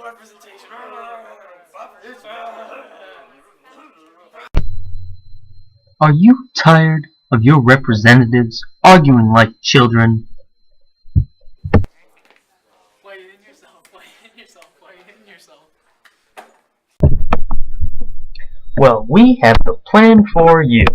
representation. Are you tired of your representatives arguing like children? Play it in yourself, play it in yourself, play it in yourself. Well, we have the plan for you.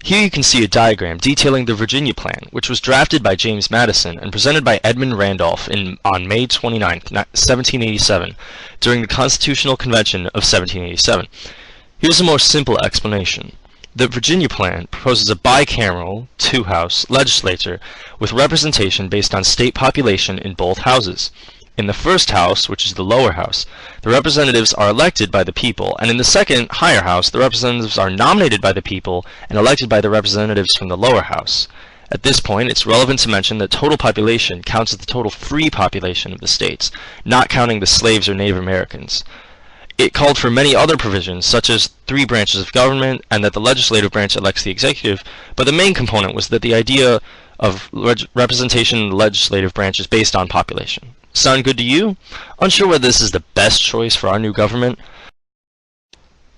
Here you can see a diagram detailing the Virginia Plan, which was drafted by James Madison and presented by Edmund Randolph on May 29, 1787, during the Constitutional Convention of 1787. Here's a more simple explanation. The Virginia Plan proposes a bicameral, two-house legislature with representation based on state population in both houses. In the first house, which is the lower house, the representatives are elected by the people, and in the second, higher house, the representatives are nominated by the people and elected by the representatives from the lower house. At this point, it's relevant to mention that total population counts as the total free population of the states, not counting the slaves or Native Americans. It called for many other provisions, such as 3 branches of government, and that the legislative branch elects the executive, but the main component was that the idea of representation in the legislative branch is based on population. Sound good to you? Unsure whether this is the best choice for our new government?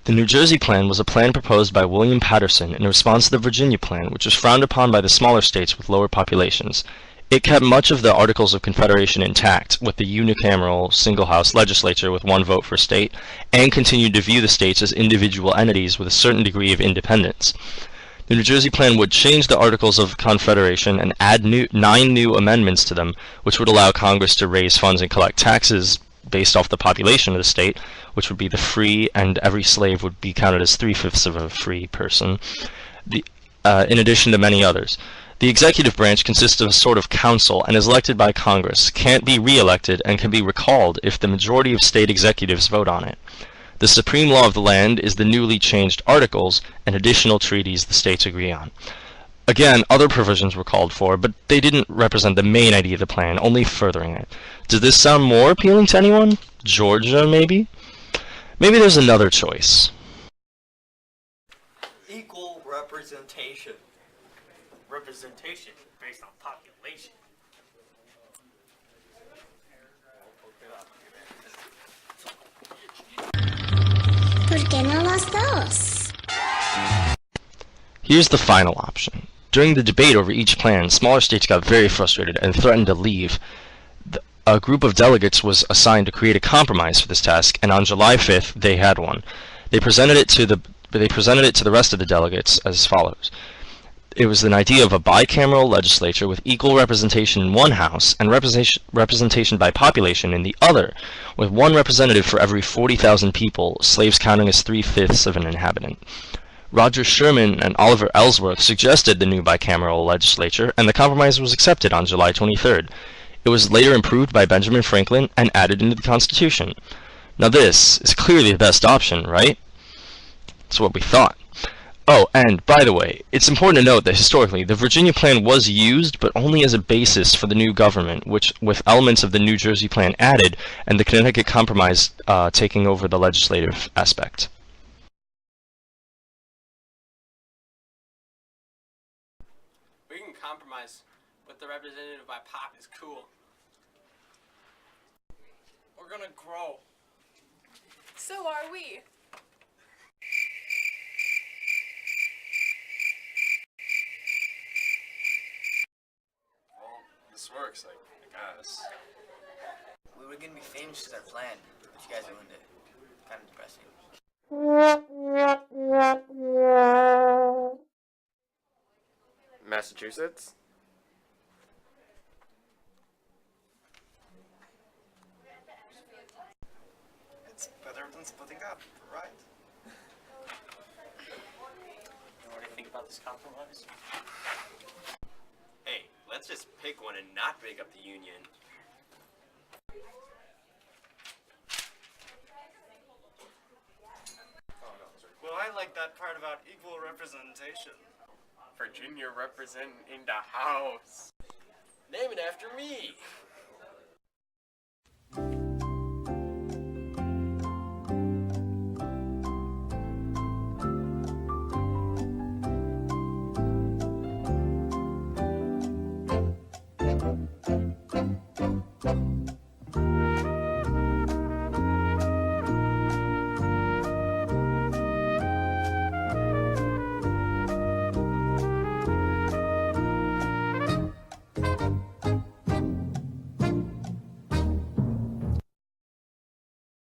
The New Jersey Plan was a plan proposed by William Patterson in response to the Virginia Plan, which was frowned upon by the smaller states with lower populations. It kept much of the Articles of Confederation intact, with the unicameral single-house legislature with 1 vote per state, and continued to view the states as individual entities with a certain degree of independence. The New Jersey Plan would change the Articles of Confederation and add 9 new amendments to them, which would allow Congress to raise funds and collect taxes based off the population of the state, which would be the free, and every slave would be counted as 3/5 of a free person, in addition to many others. The executive branch consists of a sort of council and is elected by Congress, can't be re-elected, and can be recalled if the majority of state executives vote on it. The supreme law of the land is the newly changed articles and additional treaties the states agree on. Again, other provisions were called for, but they didn't represent the main idea of the plan, only furthering it. Does this sound more appealing to anyone? Georgia, maybe? Maybe there's another choice. Equal representation. Representation based on population. ¿Por qué no los dos? Here's the final option. During the debate over each plan, smaller states got very frustrated and threatened to leave. A group of delegates was assigned to create a compromise for this task, and on July 5th, they had one. They presented it to the rest of the delegates as follows. It was an idea of a bicameral legislature with equal representation in one house and representation by population in the other, with 1 representative for every 40,000 people, slaves counting as 3/5 of an inhabitant. Roger Sherman and Oliver Ellsworth suggested the new bicameral legislature, and the compromise was accepted on July 23rd. It was later improved by Benjamin Franklin and added into the Constitution. Now this is clearly the best option, right? That's what we thought. Oh, and by the way, it's important to note that historically, the Virginia Plan was used, but only as a basis for the new government, which with elements of the New Jersey Plan added, and the Connecticut Compromise taking over the legislative aspect. We can compromise, but the representative by pop is cool. We're gonna grow. So are we. This works, I guess. We were gonna be famous as our plan, but you guys ruined it. Kind of depressing. Massachusetts? It's better than splitting up, right? What do you think about this compromise? Hey, let's just pick one and not break up the union. Well, I like that part about equal representation. Virginia representing the House. Name it after me.